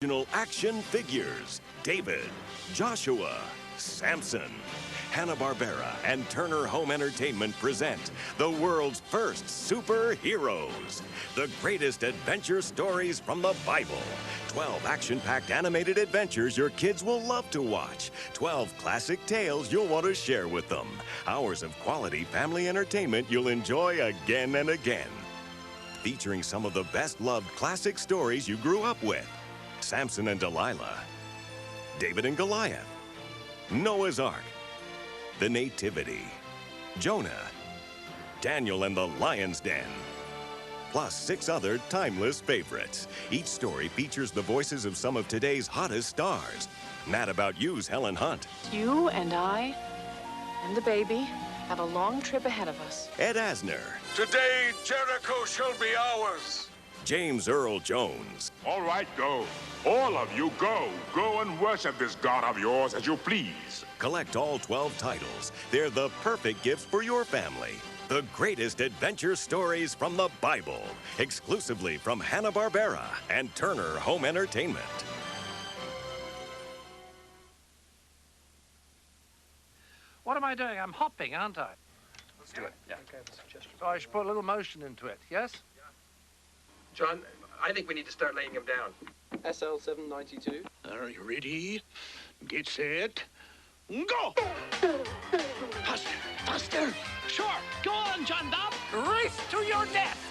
Original action figures: David, Joshua, Samson. Hanna-Barbera and Turner Home Entertainment present the world's first superheroes. The greatest adventure stories from the Bible. 12 action-packed animated adventures your kids will love to watch. 12 classic tales you'll want to share with them. Hours of quality family entertainment you'll enjoy again and again. Featuring some of the best-loved classic stories you grew up with. Samson and Delilah, David and Goliath, Noah's Ark, the Nativity, Jonah, Daniel and the Lion's Den, plus 6 other timeless favorites. Each story features the voices of some of today's hottest stars. Mad About You's Helen Hunt. You and I and the baby have a long trip ahead of us. Ed Asner. Today, Jericho shall be ours. James Earl Jones. All right, go. All of you, go. Go and worship this God of yours as you please. Collect all 12 titles. They're the perfect gift for your family. The greatest adventure stories from the Bible. Exclusively from Hanna-Barbera and Turner Home Entertainment. What am I doing? I'm hopping, aren't I? Let's do it. Yeah. Okay, so I should put a little motion into it, yes? John, I think we need to start laying him down. SL792. Are you ready? Get set. Go! Faster, faster. Sure. Go on, John Dobb. Race to your death.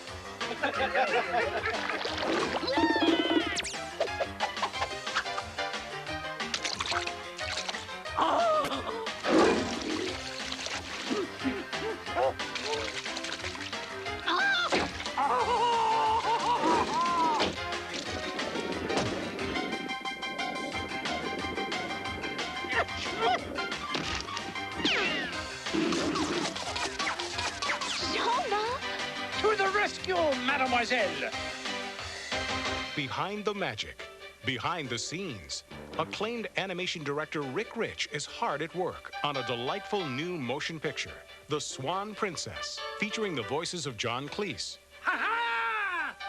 To the rescue, mademoiselle! Behind the magic, behind the scenes, acclaimed animation director Rick Rich is hard at work on a delightful new motion picture, The Swan Princess, featuring the voices of John Cleese,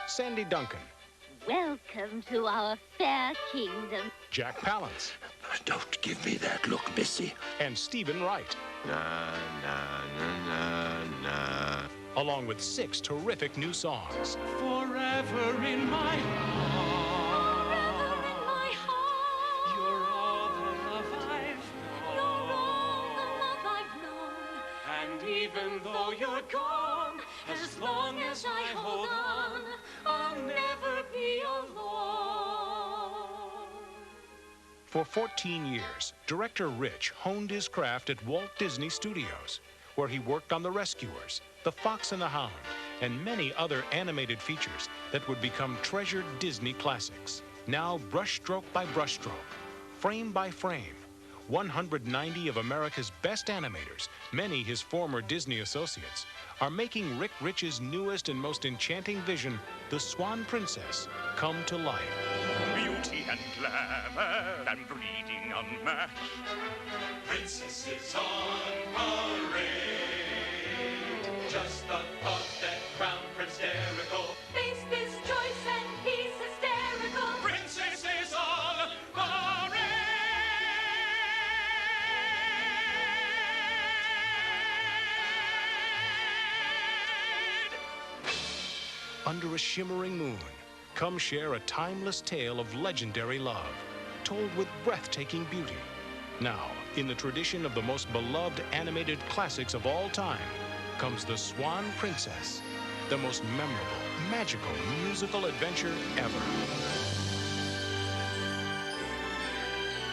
Sandy Duncan, welcome to our fair kingdom, Jack Palance, Don't give me that look, Missy. and Stephen Wright. Na, na, na, na, na. Along with 6 terrific new songs. Forever in my heart. forever in my heart. You're all the love I've You're all the love I've known. And even though you're gone, As long as I hold on, I'll never be alone. For 14 years, director Rich honed his craft at Walt Disney Studios, where he worked on The Rescuers, The Fox and the Hound, and many other animated features that would become treasured Disney classics. Now, brushstroke by brushstroke, frame by frame, 190 of America's best animators, many his former Disney associates, are making Rick Rich's newest and most enchanting vision, The Swan Princess, come to life. Beauty and glamour and breeding unmatched. Princesses on parade. Just the thought that Crown Prince Jericho Face this choice and he's hysterical. princesses on parade. Under a shimmering moon, come share a timeless tale of legendary love, told with breathtaking beauty. Now, in the tradition of the most beloved animated classics of all time, comes The Swan Princess, the most memorable, magical musical adventure ever.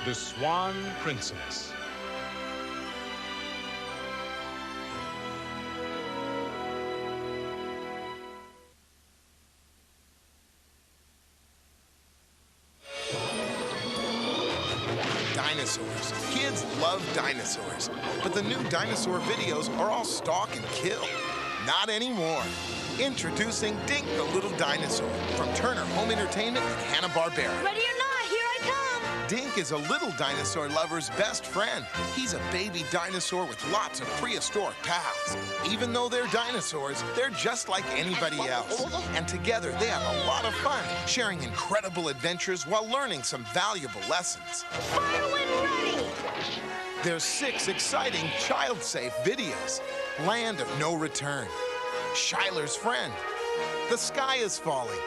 The Swan Princess. Dinosaurs. Kids love dinosaurs. But the new dinosaur videos are all stalk and kill. Not anymore. Introducing Dink the Little Dinosaur from Turner Home Entertainment and Hanna-Barbera. Ready or not, here I come. Dink is a little dinosaur lover's best friend. He's a baby dinosaur with lots of prehistoric pals. Even though they're dinosaurs, they're just like anybody else. And together, they have a lot of fun, sharing incredible adventures while learning some valuable lessons. Fire when ready! There's 6 exciting child-safe videos. Land of No Return, Shiler's Friend, The Sky is Falling,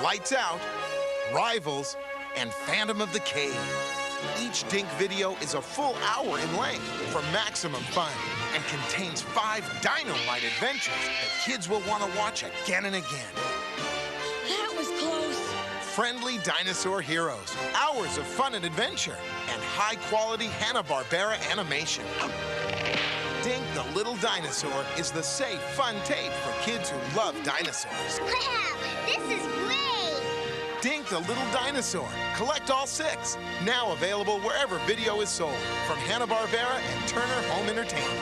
Lights Out, Rivals, and Phantom of the Cave. Each Dink video is a full hour in length for maximum fun and contains 5 dynamite adventures that kids will want to watch again and again. That was close. Friendly dinosaur heroes, hours of fun and adventure, and high-quality Hanna-Barbera animation. Dink the Little Dinosaur is the safe, fun tape for kids who love dinosaurs. Wow, this is great! Dink the Little Dinosaur. Collect all 6. Now available wherever video is sold. From Hanna-Barbera and Turner Home Entertainment.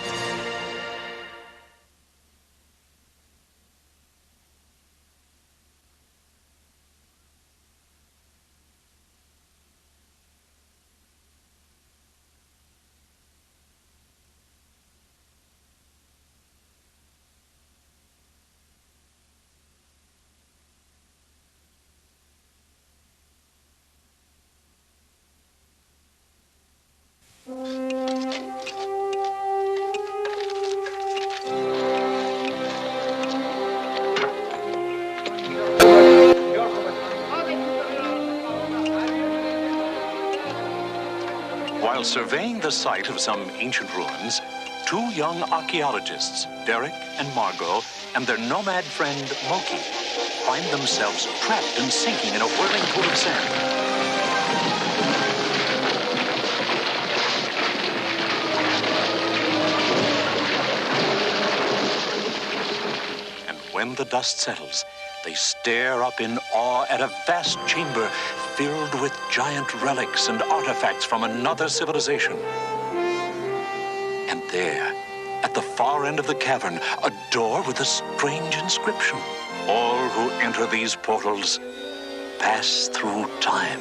While surveying the site of some ancient ruins, 2 young archaeologists, Derek and Margot, and their nomad friend, Moki, find themselves trapped and sinking in a whirling pool of sand. And when the dust settles, they stare up in awe at a vast chamber filled with giant relics and artifacts from another civilization. And there, at the far end of the cavern, a door with a strange inscription. All who enter these portals pass through time.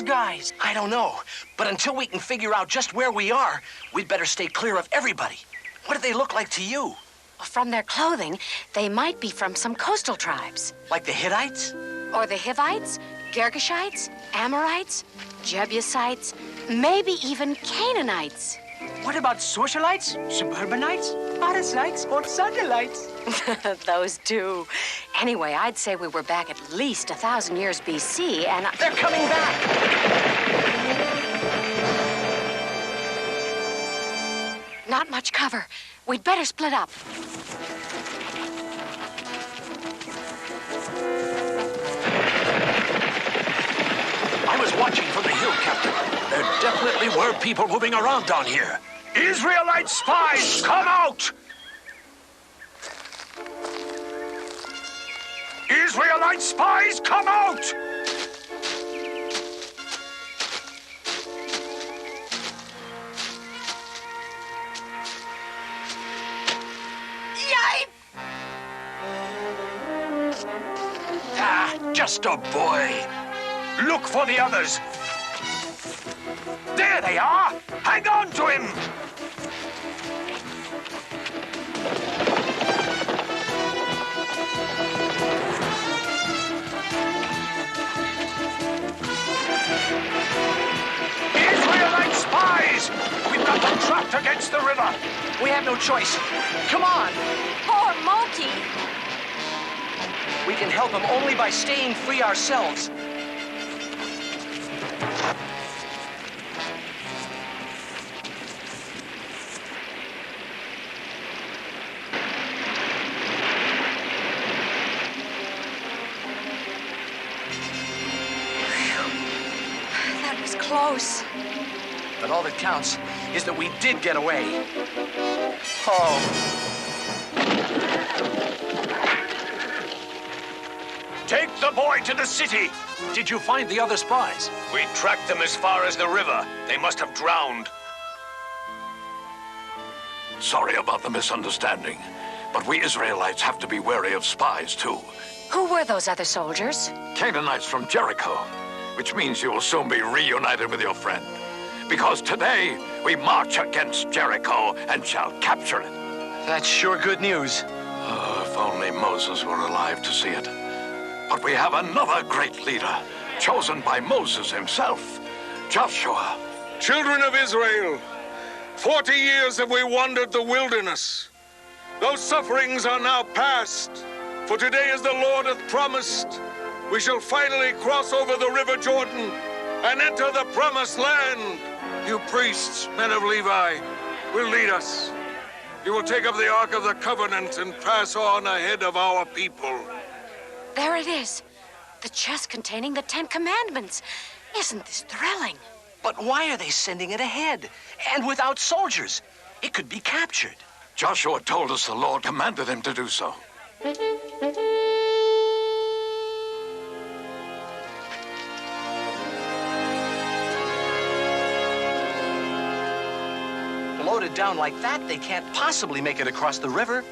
Guys, I don't know. But until we can figure out just where we are, we'd better stay clear of everybody. What do they look like to you? From their clothing, they might be from some coastal tribes. Like the Hittites? Or the Hivites, Girgashites, Amorites, Jebusites, maybe even Canaanites. What about socialites, suburbanites, Odysseyites, or Sunderlites? Those two. Anyway, I'd say we were back at least 1,000 years BC, and they're coming back! Not much cover. We'd better split up. I was watching from the hill, Captain. There definitely were people moving around down here. Israelite spies, come out! Israelite spies, come out! Yipe! Ah, just a boy. Look for the others. There they are! Hang on to him! Israelite spies! We've got them trapped against the river. We have no choice. Come on! Poor Moki! We can help them only by staying free ourselves. That was close. But all that counts is that we did get away. Oh. Take the boy to the city. Did you find the other spies? We tracked them as far as the river. They must have drowned. Sorry about the misunderstanding, but we Israelites have to be wary of spies, too. Who were those other soldiers? Canaanites from Jericho, which means you will soon be reunited with your friend. Because today, we march against Jericho and shall capture it. That's sure good news. Oh, if only Moses were alive to see it. But we have another great leader, chosen by Moses himself, Joshua. Children of Israel, 40 years have we wandered the wilderness. Those sufferings are now past, for today, as the Lord hath promised, we shall finally cross over the river Jordan and enter the promised land. You priests, men of Levi, will lead us. You will take up the Ark of the Covenant and pass on ahead of our people. There it is. The chest containing the 10 Commandments. Isn't this thrilling? But why are they sending it ahead? And without soldiers? It could be captured. Joshua told us the Lord commanded him to do so. Loaded down like that, they can't possibly make it across the river.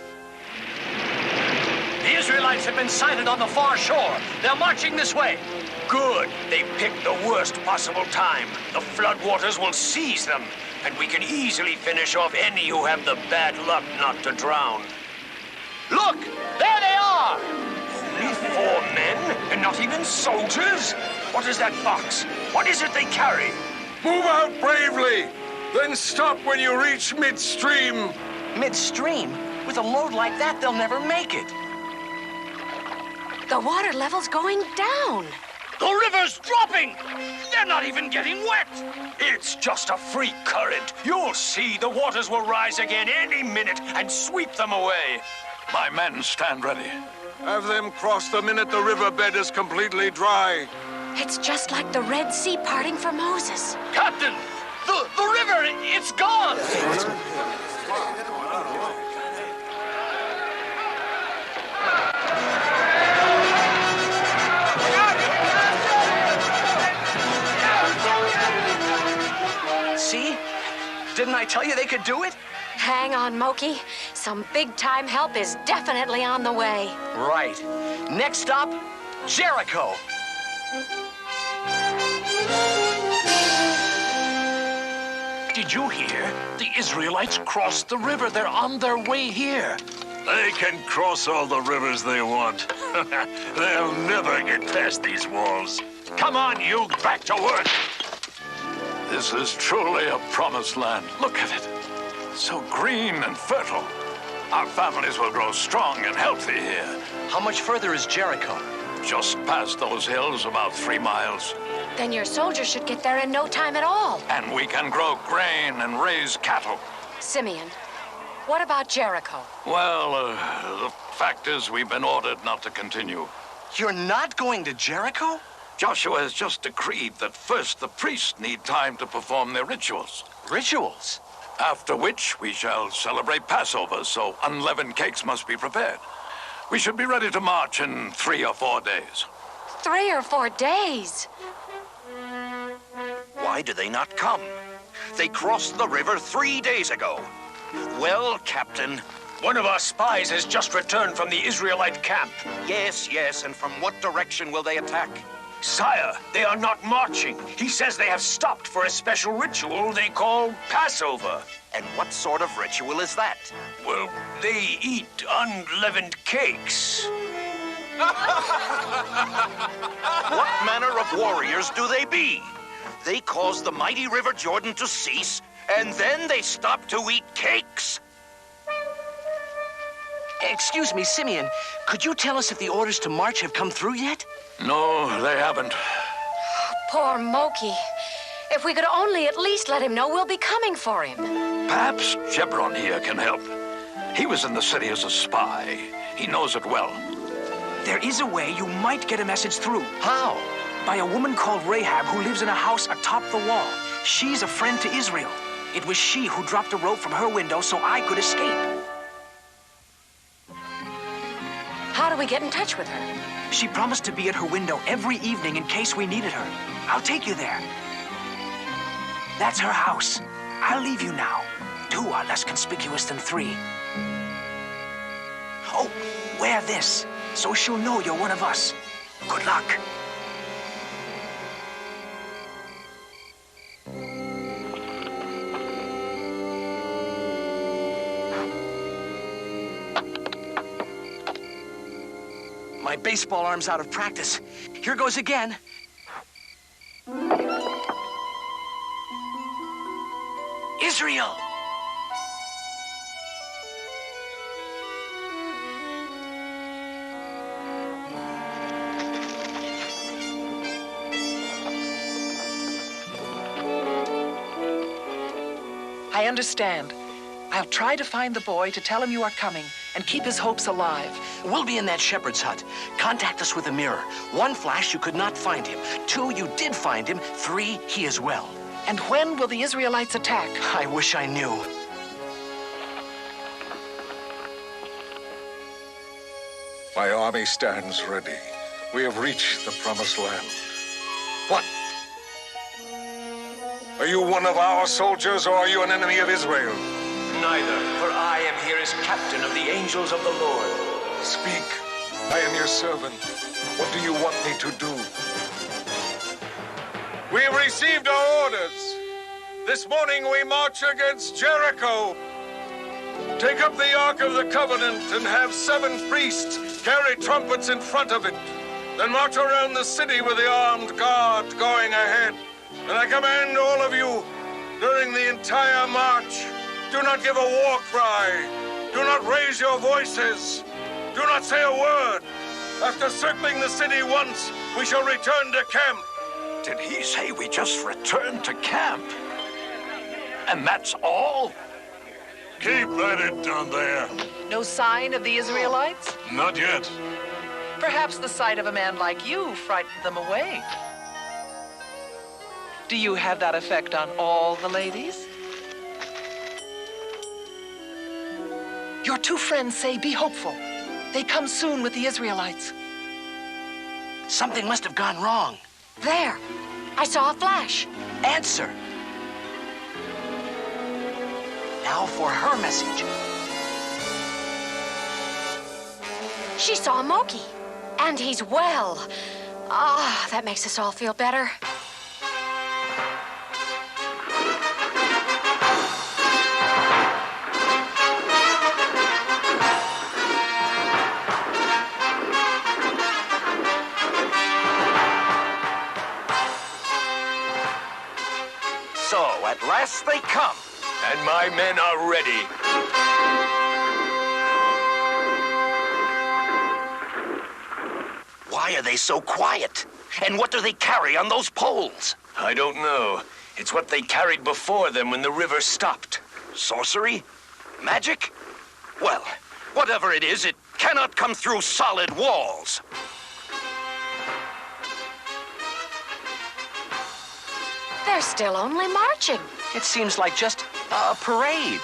The Israelites have been sighted on the far shore. They're marching this way. Good. They picked the worst possible time. The floodwaters will seize them, and we can easily finish off any who have the bad luck not to drown. Look! There they are! Only 4 men, and not even soldiers? What is that box? What is it they carry? Move out bravely! Then stop when you reach midstream. Midstream? With a load like that, they'll never make it. The water level's going down. The river's dropping! They're not even getting wet! It's just a freak current. You'll see the waters will rise again any minute and sweep them away. My men stand ready. Have them cross the minute the riverbed is completely dry. It's just like the Red Sea parting for Moses. Captain! The river, it's gone! See? Didn't I tell you they could do it? Hang on, Moki. Some big-time help is definitely on the way. Right. Next stop, Jericho. Did you hear? The Israelites crossed the river. They're on their way here. They can cross all the rivers they want. They'll never get past these walls. Come on, you, back to work. This is truly a promised land. Look at it. So green and fertile. Our families will grow strong and healthy here. How much further is Jericho? Just past those hills, about 3 miles. Then your soldiers should get there in no time at all. And we can grow grain and raise cattle. Simeon, what about Jericho? Well, the fact is we've been ordered not to continue. You're not going to Jericho? Joshua has just decreed that first the priests need time to perform their rituals. Rituals? After which we shall celebrate Passover, so unleavened cakes must be prepared. We should be ready to march in 3 or 4 days. 3 or 4 days? Why do they not come? They crossed the river 3 days ago. Well, Captain, one of our spies has just returned from the Israelite camp. Yes, and from what direction will they attack? Sire, they are not marching. He says they have stopped for a special ritual they call Passover. And what sort of ritual is that? Well, they eat unleavened cakes. What manner of warriors do they be? They cause the mighty River Jordan to cease, and then they stop to eat cakes? Excuse me, Simeon. Could you tell us if the orders to march have come through yet? No, they haven't. Poor Moki. If we could only at least let him know we'll be coming for him. Perhaps Gebron here can help. He was in the city as a spy. He knows it well. There is a way you might get a message through. How? By a woman called Rahab who lives in a house atop the wall. She's a friend to Israel. It was she who dropped a rope from her window so I could escape. How do we get in touch with her? She promised to be at her window every evening in case we needed her. I'll take you there. That's her house. I'll leave you now. 2 are less conspicuous than 3. Oh, wear this, so she'll know you're one of us. Good luck. My baseball arm's out of practice. Here goes again. Israel! I understand. I'll try to find the boy to tell him you are coming and keep his hopes alive. We'll be in that shepherd's hut. Contact us with a mirror. 1 flash, you could not find him. 2, you did find him. 3, he is well. And when will the Israelites attack? I wish I knew. My army stands ready. We have reached the promised land. What? Are you one of our soldiers, or are you an enemy of Israel? Neither, for I am here as captain of the angels of the Lord. Speak. I am your servant. What do you want me to do? We have received our orders. This morning we march against Jericho. Take up the Ark of the Covenant and have 7 priests carry trumpets in front of it. Then march around the city with the armed guard going ahead. And I command all of you, during the entire march, do not give a war cry. Do not raise your voices. Do not say a word. After circling the city once, we shall return to camp. Did he say we just returned to camp? And that's all? Keep at it down there. No sign of the Israelites? Not yet. Perhaps the sight of a man like you frightened them away. Do you have that effect on all the ladies? Your 2 friends say be hopeful. They come soon with the Israelites. Something must have gone wrong. There. I saw a flash. Answer. Now for her message. She saw Moki. And he's well. Ah, that makes us all feel better. So, at last they come. And my men are ready. Why are they so quiet? And what do they carry on those poles? I don't know. It's what they carried before them when the river stopped. Sorcery? Magic? Well, whatever it is, it cannot come through solid walls. They're still only marching. It seems like just a parade.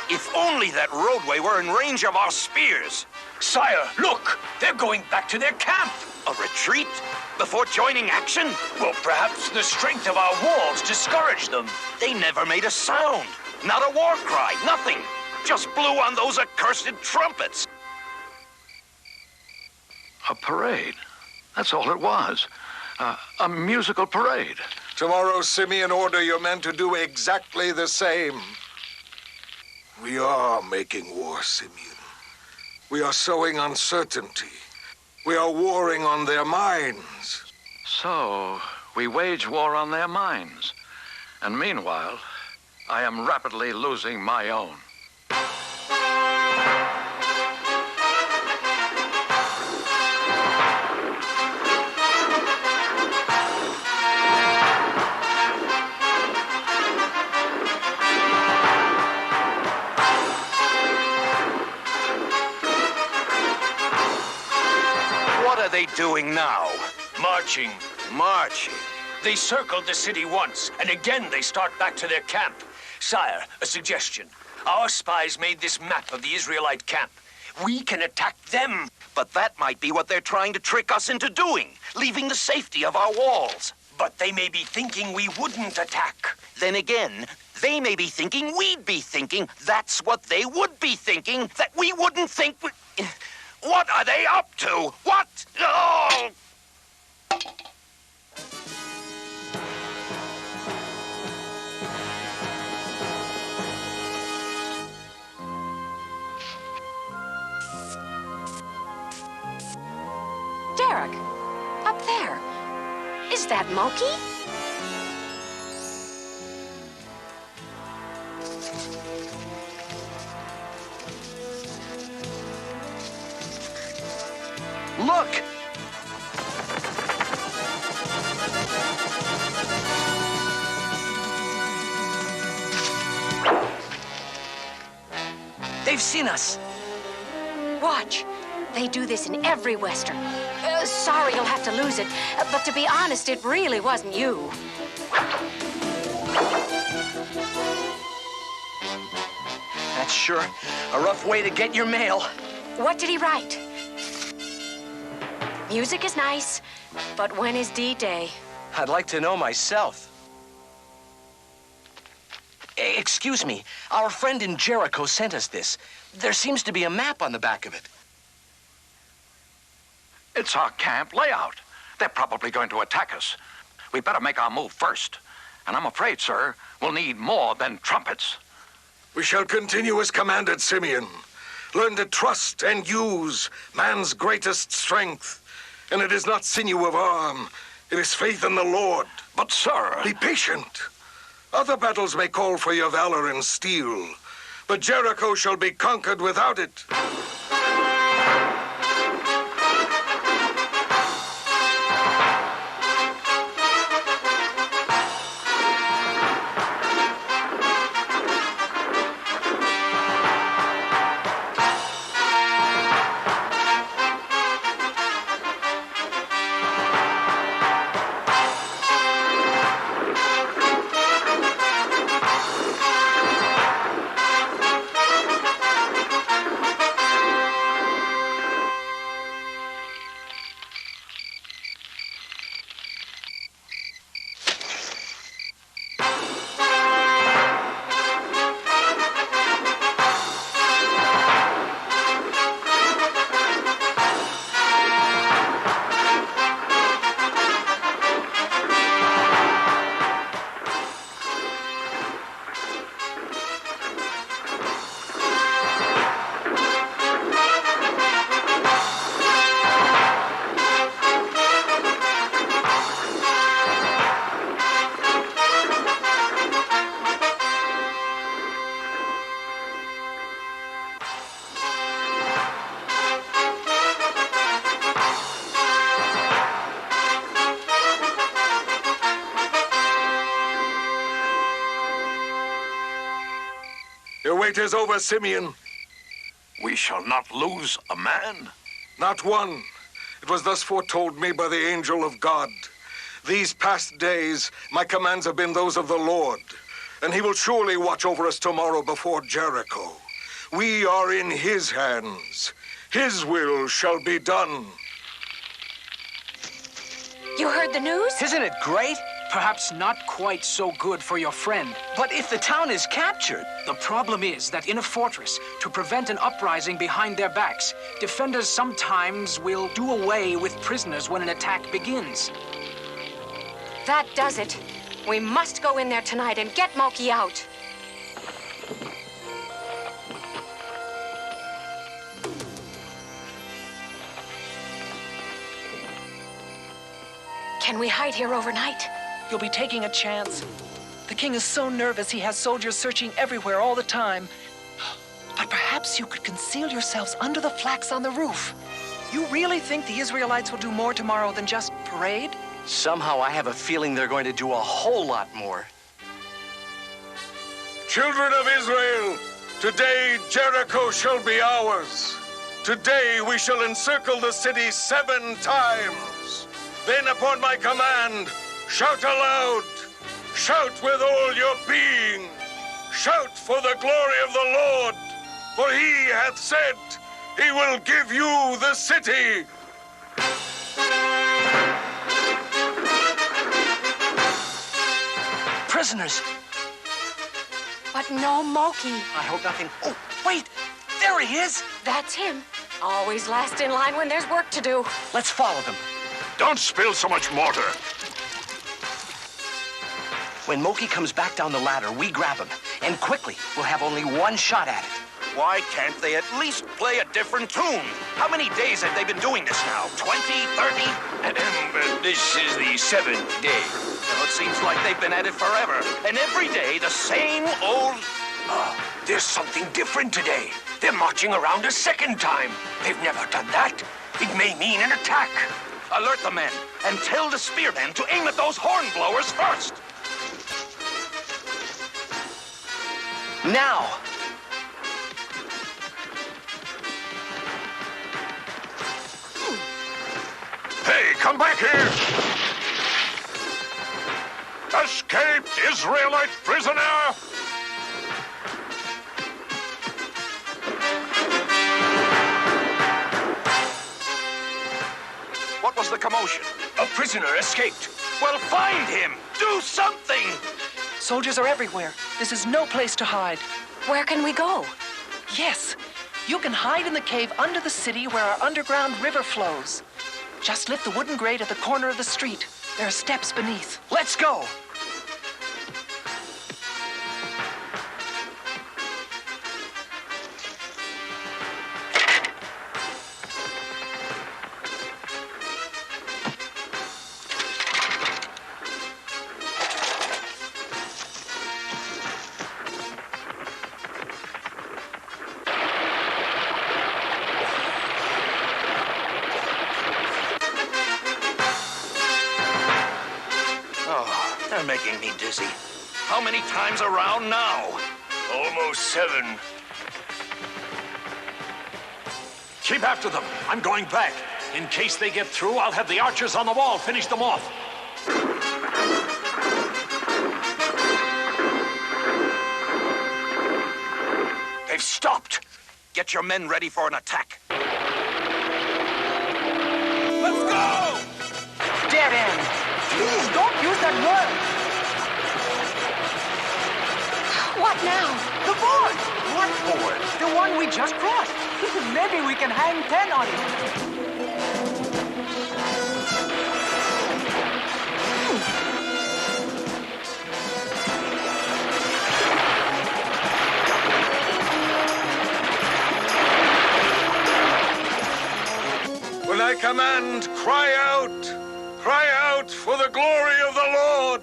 If only that roadway were in range of our spears. Sire, look! They're going back to their camp! A retreat? Before joining action? Well, perhaps the strength of our walls discouraged them. They never made a sound. Not a war cry, nothing. Just blew on those accursed trumpets. A parade. That's all it was. A musical parade. Tomorrow, Simeon, order your men to do exactly the same. We are making war, Simeon. We are sowing uncertainty. We are warring on their minds. So, we wage war on their minds. And meanwhile, I am rapidly losing my own. What are they doing now? Marching. Marching. They circled the city once, and again they start back to their camp. Sire, a suggestion. Our spies made this map of the Israelite camp. We can attack them. But that might be what they're trying to trick us into doing, leaving the safety of our walls. But they may be thinking we wouldn't attack. Then again, they may be thinking we'd be thinking that's what they would be thinking, that we wouldn't think. What are they up to? What? Oh! Derek, up there. Is that Moki? Look! They've seen us. Watch. They do this in every Western. Sorry you'll have to lose it, but to be honest, it really wasn't you. That's sure a rough way to get your mail. What did he write? Music is nice, but when is D-Day? I'd like to know myself. Excuse me, our friend in Jericho sent us this. There seems to be a map on the back of it. It's our camp layout. They're probably going to attack us. We better make our move first. And I'm afraid, sir, we'll need more than trumpets. We shall continue as commanded, Simeon. Learn to trust and use man's greatest strength. And it is not sinew of arm. It is faith in the Lord. But, sir... Be patient. Other battles may call for your valor and steel, but Jericho shall be conquered without it. Your wait is over, Simeon. We shall not lose a man? Not one. It was thus foretold me by the angel of God. These past days, my commands have been those of the Lord, and he will surely watch over us tomorrow before Jericho. We are in his hands. His will shall be done. You heard the news? Isn't it great? Perhaps not quite so good for your friend. But if the town is captured... The problem is that in a fortress, to prevent an uprising behind their backs, defenders sometimes will do away with prisoners when an attack begins. That does it. We must go in there tonight and get Moki out. Can we hide here overnight? You'll be taking a chance. The king is so nervous he has soldiers searching everywhere all the time. But perhaps you could conceal yourselves under the flax on the roof. You really think the Israelites will do more tomorrow than just parade? Somehow I have a feeling they're going to do a whole lot more. Children of Israel, today Jericho shall be ours. Today we shall encircle the city 7 times. Then upon my command, shout aloud. Shout with all your being. Shout for the glory of the Lord. For he hath said, he will give you the city. Prisoners. But no Moki. I hope nothing... Oh, wait! There he is! That's him. Always last in line when there's work to do. Let's follow them. Don't spill so much mortar. When Moki comes back down the ladder, we grab him. And quickly, we'll have only one shot at it. Why can't they at least play a different tune? How many days have they been doing this now? 20, 30? This is the 7th day. Well, it seems like they've been at it forever. And every day, the same old... There's something different today. They're marching around a second time. They've never done that. It may mean an attack. Alert the men and tell the spearmen to aim at those horn blowers first. Now! Hey, come back here! Escaped Israelite prisoner! What was the commotion? A prisoner escaped. Well, find him! Do something! Soldiers are everywhere. This is no place to hide. Where can we go? Yes. You can hide in the cave under the city where our underground river flows. Just lift the wooden grate at the corner of the street. There are steps beneath. Let's go! They're making me dizzy. How many times around now? Almost 7. Keep after them. I'm going back. In case they get through, I'll have the archers on the wall finish them off. They've stopped. Get your men ready for an attack. Let's go! Dead end. Please don't use that word. What now? The board. What board? The one we just crossed. Maybe we can hang 10 on it. When I command, cry out for the glory of the Lord.